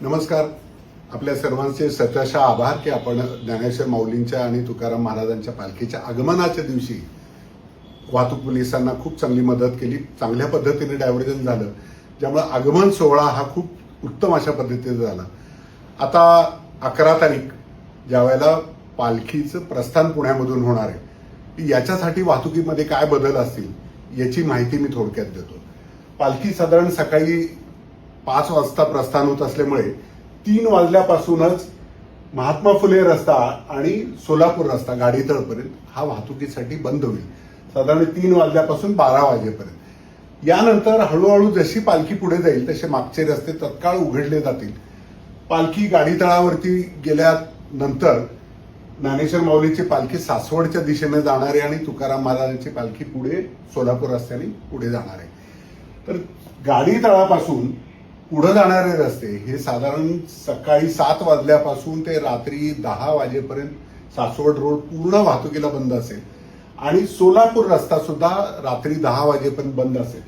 नमस्कार. आपल्या सर्वांचे सतशः आभार की आपण ज्ञानेश्वर माऊलींच्या आणि तुकाराम महाराजांच्या पालखीच्या आगमनाच्या दिवशी वाहतूक पोलिसांना खूप चांगली मदत केली. चांगल्या पद्धतीने डायव्हर्जन झालं, ज्यामुळे आगमन सोहळा हा खूप उत्तम अशा पद्धतीने झाला. आता 11 तारीख ज्यावेळेला पालखीचं प्रस्थान पुण्यामधून होणार आहे, याच्यासाठी वाहतुकीमध्ये काय बदल असतील याची माहिती मी थोडक्यात देतो. पालखी साधारण सकाळी 5 वाजता प्रस्थान होत असल्यामुळे 3 वाजल्यापासूनच महात्मा फुले रस्ता आणि सोलापूर रस्ता गाडीतळपर्यंत हा वाहतुकीसाठी बंद होईल, साधारण 3 वाजल्यापासून 12 वाजेपर्यंत. यानंतर हळूहळू जशी पालखी पुढे जाईल तसे मागचे रस्ते तत्काळ उघडले जातील. पालखी गाडीतळावरती गेल्यानंतर ज्ञानेश्वर माऊलीची पालखी सासवडच्या दिशेने जाणार आहे आणि तुकाराम महाराजांची पालखी पुढे सोलापूर रस्त्याने पुढे जाणार आहे. तर गाडीतळापासून पुढे जाणारे रस्ते हे साधारण सकाळी 7 वाजल्यापासून ते रात्री 10 वाजेपर्यंत सासवड रोड पूर्ण वाहतुकीला बंद असेल आणि सोलापूर रस्ता सुद्धा रात्री 10 वाजेपर्यंत बंद असेल.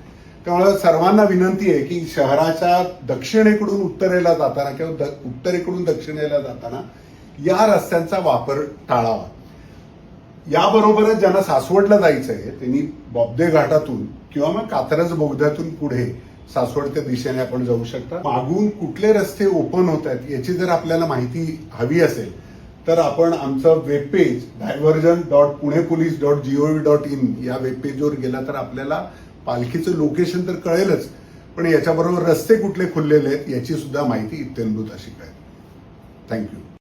त्यामुळे सर्वांना विनंती आहे की शहराच्या दक्षिणेकडून उत्तरेला जाताना किंवा उत्तरेकडून दक्षिणेला जाताना या रस्त्यांचा वापर टाळावा. याबरोबरच ज्यांना सासवडला जायचं आहे त्यांनी बॉबदे घाटातून किंवा मग कात्रज बोगद्यातून पुढे सासवडच्या दिशेने आपण जाऊ शकता. मागून कुठले रस्ते ओपन होत आहेत याची जर आपल्याला माहिती हवी असेल तर आपण आमचं वेबपेज diversion.punepolice.gov.in या वेबपेजवर गेला तर आपल्याला पालखीचं लोकेशन तर कळेलच, पण याच्याबरोबर रस्ते कुठले खुललेले आहेत याची सुद्धा माहिती इत्यंभूत अशी कळेल. थँक्यू.